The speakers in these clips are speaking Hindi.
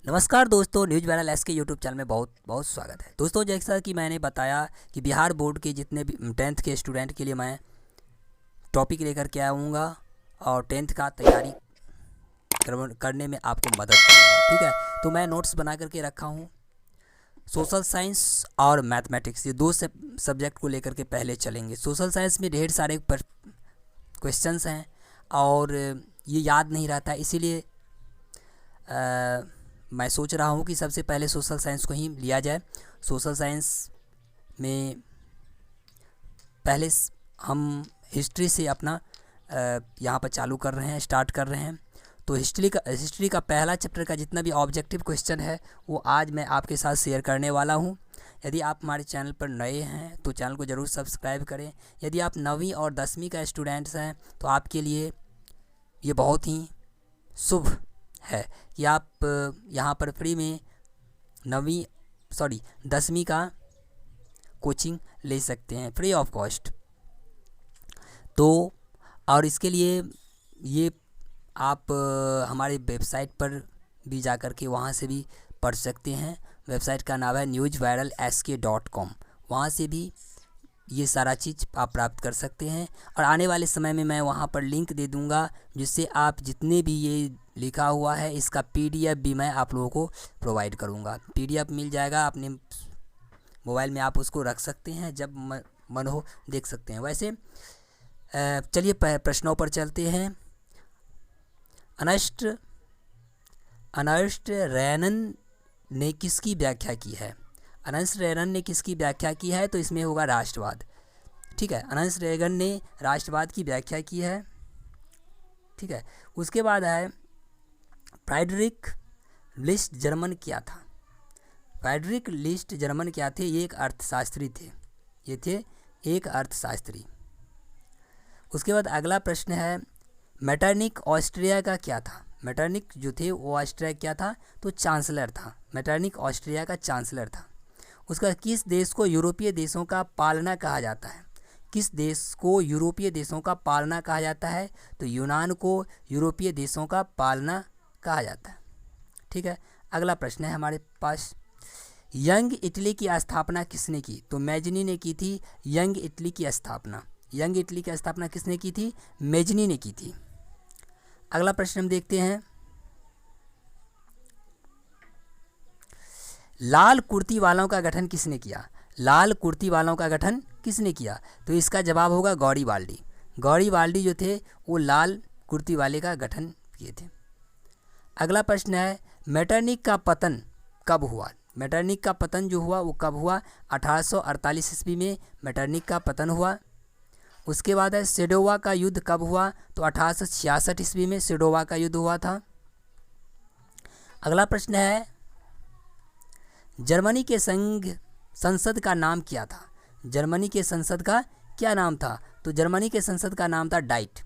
नमस्कार दोस्तों, न्यूज वायरल एस के यूट्यूब चैनल में बहुत बहुत स्वागत है। दोस्तों, जैसा कि मैंने बताया कि बिहार बोर्ड के जितने भी 10th के स्टूडेंट के लिए मैं टॉपिक लेकर के आऊँगा और 10th का तैयारी करने में आपको मदद करूँगा। ठीक है, तो मैं नोट्स बना करके रखा हूँ। सोशल साइंस और मैथमेटिक्स, ये दो सब्जेक्ट को लेकर के पहले चलेंगे। सोशल साइंस में ढेर सारे क्वेश्चंस हैं और ये याद नहीं रहता, इसीलिए मैं सोच रहा हूँ कि सबसे पहले सोशल साइंस को ही लिया जाए। सोशल साइंस में पहले हम हिस्ट्री से अपना यहाँ पर चालू कर रहे हैं, स्टार्ट कर रहे हैं। तो हिस्ट्री का पहला चैप्टर का जितना भी ऑब्जेक्टिव क्वेश्चन है वो आज मैं आपके साथ शेयर करने वाला हूँ। यदि आप हमारे चैनल पर नए हैं तो चैनल को ज़रूर सब्सक्राइब करें। यदि आप 9वीं और 10वीं का स्टूडेंट्स हैं तो आपके लिए ये बहुत ही शुभ है कि आप यहाँ पर फ्री में 10वीं का कोचिंग ले सकते हैं, फ्री ऑफ कॉस्ट। तो और इसके लिए ये आप हमारे वेबसाइट पर भी जा कर के वहाँ से भी पढ़ सकते हैं। वेबसाइट का नाम है newsviralsk.com। वहाँ से भी ये सारा चीज़ आप प्राप्त कर सकते हैं और आने वाले समय में मैं वहाँ पर लिंक दे दूँगा, जिससे आप जितने भी ये लिखा हुआ है इसका PDF भी मैं आप लोगों को प्रोवाइड करूँगा। PDF मिल जाएगा, अपने मोबाइल में आप उसको रख सकते हैं, जब मन हो देख सकते हैं। वैसे चलिए प्रश्नों पर चलते हैं। अर्नेस्ट रेनन ने किसकी व्याख्या की है? अर्नेस्ट रेनन ने किसकी व्याख्या की है? तो इसमें होगा राष्ट्रवाद। ठीक है, अर्नेस्ट रेगन ने राष्ट्रवाद की व्याख्या की है। ठीक है, उसके बाद है फ्रेडरिक लिस्ट जर्मन क्या था? फ्रेडरिक लिस्ट जर्मन क्या थे? ये एक अर्थशास्त्री थे। ये थे एक अर्थशास्त्री। उसके बाद अगला प्रश्न है मेटरनिक ऑस्ट्रिया का क्या था? मेटरनिक जो थे वो ऑस्ट्रिया क्या था? तो चांसलर था। मेटरनिक ऑस्ट्रिया का चांसलर था। उसका किस देश को यूरोपीय देशों का पालना कहा जाता है? किस देश को यूरोपीय देशों का पालना कहा जाता है? तो यूनान को यूरोपीय देशों का पालना कहा जाता है। ठीक है, अगला प्रश्न है हमारे पास, यंग इटली की स्थापना किसने की? तो मेजनी ने की थी यंग इटली की स्थापना। यंग इटली की स्थापना किसने की थी? मेजनी ने की थी। अगला प्रश्न हम देखते हैं, लाल कुर्ती वालों का गठन किसने किया? लाल कुर्ती वालों का गठन किसने किया? तो इसका जवाब होगा गौरीवाल्डी। गौरीवाल्डी जो थे वो लाल कुर्ती वाले का गठन किए थे। अगला प्रश्न है मेटरनिक का पतन कब हुआ? मेटरनिक का पतन जो हुआ वो कब हुआ? 1848 ईस्वी में मेटरनिक का पतन हुआ। उसके बाद है सेडोवा का युद्ध कब हुआ? तो 1866 ईस्वी में सेडोवा का युद्ध हुआ था। अगला प्रश्न है जर्मनी के संसद का नाम क्या था? जर्मनी के संसद का क्या नाम था? तो जर्मनी के संसद का नाम था डाइट।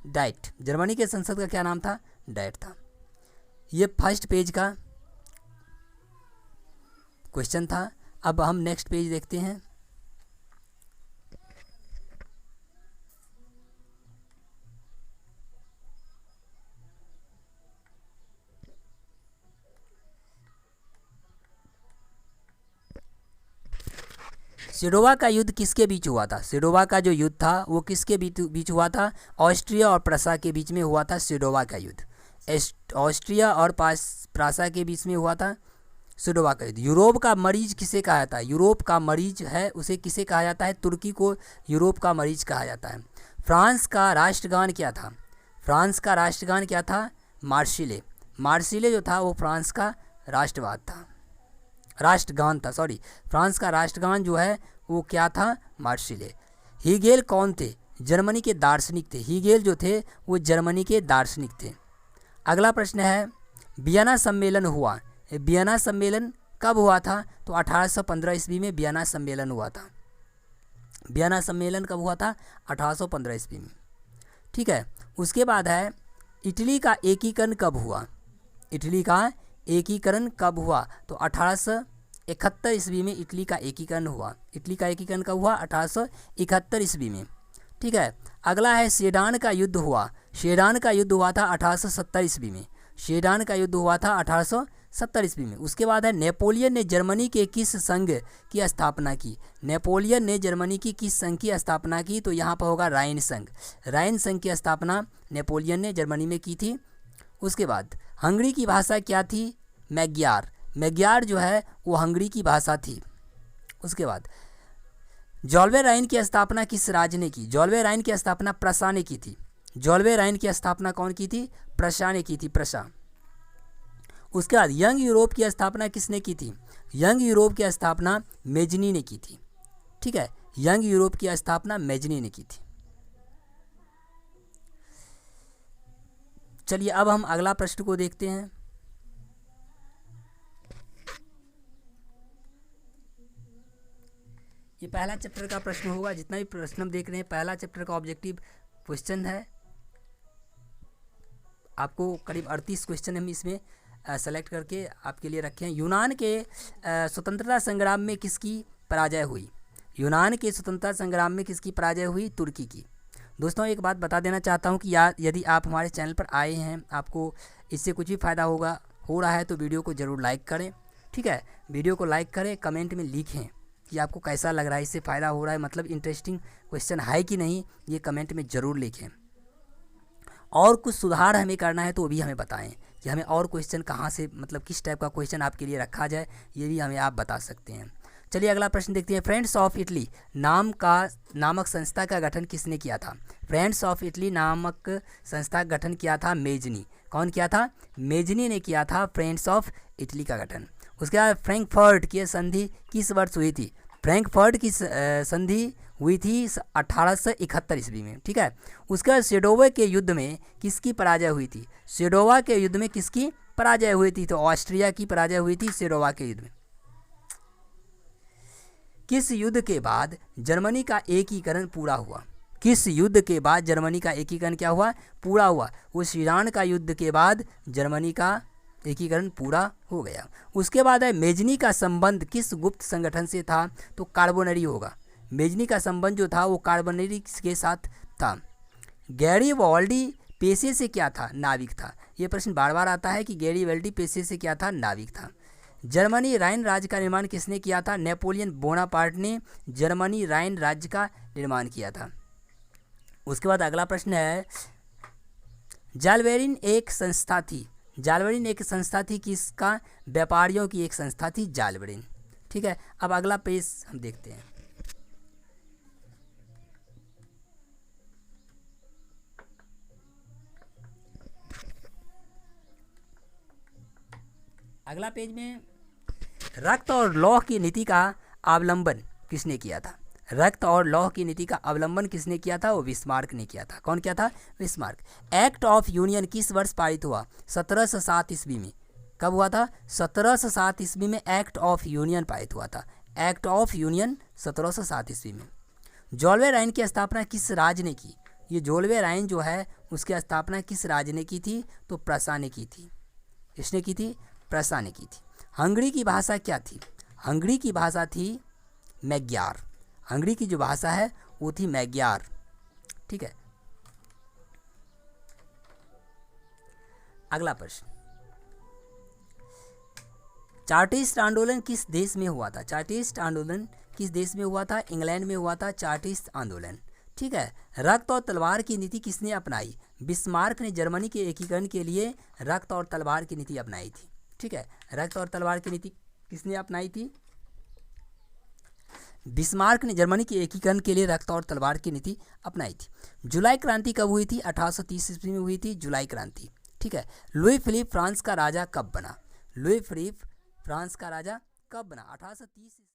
डाइट, जर्मनी के संसद का क्या नाम था? डाइट था। ये फर्स्ट पेज का क्वेश्चन था। अब हम नेक्स्ट पेज देखते हैं। सेडोवा का युद्ध किसके बीच हुआ था? सेडोवा का जो युद्ध था वो किसके बीच हुआ था? ऑस्ट्रिया और प्रसा के बीच में हुआ था सेडोवा का युद्ध। ऑस्ट्रिया और प्रसा के बीच में हुआ था सेडोवा का युद्ध। यूरोप का मरीज किसे कहा जाता है? यूरोप का मरीज है उसे किसे कहा जाता है? तुर्की को यूरोप का मरीज कहा जाता है। फ्रांस का राष्ट्रगान क्या था? फ्रांस का राष्ट्रगान क्या था? मार्सिले। मार्सिले जो था वो फ्रांस का राष्ट्रगान था। फ्रांस का राष्ट्रगान जो है वो क्या था? मार्सिले। हीगेल कौन थे? जर्मनी के दार्शनिक थे। हीगेल जो थे वो जर्मनी के दार्शनिक थे। अगला प्रश्न है वियना सम्मेलन हुआ। वियना सम्मेलन कब हुआ था? तो 1815 ईस्वी में वियना सम्मेलन हुआ था। वियना सम्मेलन कब हुआ था? 1815 ईस्वी में। ठीक है, उसके बाद है इटली का एकीकरण कब हुआ? इटली का एकीकरण कब हुआ? तो 1871 ईस्वी में इटली का एकीकरण हुआ। इटली का एकीकरण कब हुआ? 1871 ईस्वी में। ठीक है, अगला है सेडान का युद्ध हुआ। सेडान का युद्ध हुआ था 1870 ईस्वी में। सेडान का युद्ध हुआ था 1870 ईस्वी में। उसके बाद है नेपोलियन ने जर्मनी के किस संघ की स्थापना की। नेपोलियन ने जर्मनी की किस संघ की स्थापना की, तो यहाँ पर होगा राइन संघ। राइन संघ की स्थापना नेपोलियन ने जर्मनी में की थी। उसके बाद हंगरी की भाषा क्या थी, मैग्यार। मैग्यार जो है वो हंगरी की भाषा थी। उसके बाद जॉल्वे राइन की स्थापना किस राज्य ने की। जॉल्वे राइन की स्थापना प्रशा ने की थी। जॉल्वे राइन की स्थापना कौन की थी, प्रशा ने की थी, प्रशा। उसके बाद यंग यूरोप की स्थापना किसने की थी। यंग यूरोप की स्थापना मेजनी ने की थी। ठीक है, यंग यूरोप की स्थापना मेजनी ने की थी। चलिए अब हम अगला प्रश्न को देखते हैं। ये पहला चैप्टर का प्रश्न होगा। जितना भी प्रश्न हम देख रहे हैं पहला चैप्टर का ऑब्जेक्टिव क्वेश्चन है। आपको करीब 38 क्वेश्चन हम इसमें सेलेक्ट करके आपके लिए रखे हैं। यूनान के स्वतंत्रता संग्राम में किसकी पराजय हुई। यूनान के स्वतंत्रता संग्राम में किसकी पराजय हुई, तुर्की की। दोस्तों एक बात बता देना चाहता हूँ कि यदि आप हमारे चैनल पर आए हैं, आपको इससे कुछ भी फ़ायदा हो रहा है तो वीडियो को ज़रूर लाइक करें। ठीक है, वीडियो को लाइक करें, कमेंट में लिखें कि आपको कैसा लग रहा है, इससे फ़ायदा हो रहा है, मतलब इंटरेस्टिंग क्वेश्चन है कि नहीं, ये कमेंट में ज़रूर लिखें। और कुछ सुधार हमें करना है तो वो भी हमें बताएं कि हमें और क्वेश्चन कहाँ से, मतलब किस टाइप का क्वेश्चन आपके लिए रखा जाए, ये भी हमें आप बता सकते हैं। चलिए अगला प्रश्न देखते हैं। फ्रेंड्स ऑफ इटली नामक संस्था का गठन किसने किया था। फ्रेंड्स ऑफ इटली नामक संस्था का गठन किया था मेजनी। कौन किया था, मेजनी ने किया था फ्रेंड्स ऑफ इटली का गठन। उसके बाद फ्रैंकफर्ट की संधि किस वर्ष हुई थी। फ्रैंकफर्ट की संधि हुई थी 1871 ईस्वी में। ठीक है, उसके बाद सेडोवा के युद्ध में किसकी पराजय हुई थी। सेडोवा के युद्ध में किसकी पराजय हुई थी, तो ऑस्ट्रिया की पराजय हुई थी सेडोवा के युद्ध में। किस युद्ध के बाद जर्मनी का एकीकरण पूरा हुआ। किस युद्ध के बाद जर्मनी का एकीकरण क्या हुआ, पूरा हुआ। वो सीरान का युद्ध के बाद जर्मनी का एकीकरण पूरा हो गया। उसके बाद है मेजनी का संबंध किस गुप्त संगठन से था, तो कार्बोनरी होगा। मेजनी का संबंध जो था वो कार्बोनरी के साथ था। गैरीवाल्डी पेशे से क्या था, नाविक था। ये प्रश्न बार बार आता है कि गैरीवाल्डी पेशे से क्या था, नाविक था। जर्मनी राइन राज्य का निर्माण किसने किया था, नेपोलियन बोनापार्ट ने जर्मनी राइन राज्य का निर्माण किया था। उसके बाद अगला प्रश्न है, जालबेरिन एक संस्था थी। जालबेरिन एक संस्था थी किसका, व्यापारियों की एक संस्था थी जालबेरिन। ठीक है, अब अगला पेज हम देखते हैं। अगला पेज में रक्त और लौह की नीति का अवलंबन किसने किया था। रक्त और लौह की नीति का अवलंबन किसने किया था, वो बिस्मार्क ने किया था। कौन किया था, बिस्मार्क। एक्ट ऑफ यूनियन किस वर्ष पारित हुआ, 1707 ईस्वी में। कब हुआ था, 1707 ईस्वी में एक्ट ऑफ यूनियन पारित हुआ था। एक्ट ऑफ यूनियन 1707 ईस्वी में। जॉल्वे राइन की स्थापना किस राज्य ने की। ये जॉल्वे राइन जो है उसकी स्थापना किस राज्य ने की थी, तो प्रशा ने की थी। किसने की थी, प्रशा ने की थी। हंगरी की भाषा क्या थी, हंगरी की भाषा थी मैग्यार। हंगरी की जो भाषा है वो थी मैग्यार। ठीक है, अगला प्रश्न, चार्टिस्ट आंदोलन किस देश में हुआ था। चार्टिस्ट आंदोलन किस देश में हुआ था, इंग्लैंड में हुआ था चार्टिस्ट आंदोलन। ठीक है, रक्त और तलवार की नीति किसने अपनाई। बिस्मार्क ने जर्मनी के एकीकरण के लिए रक्त और तलवार की नीति अपनाई थी। ठीक है, रक्त और तलवार की नीति किसने अपनाई थी, बिस्मार्क ने जर्मनी के एकीकरण के लिए रक्त और तलवार की नीति अपनाई थी। जुलाई क्रांति कब हुई थी, 1830 ईस्वी में हुई थी जुलाई क्रांति। ठीक है, लुई फिलिप फ्रांस का राजा कब बना। लुई फिलिप फ्रांस का राजा कब बना, 1830।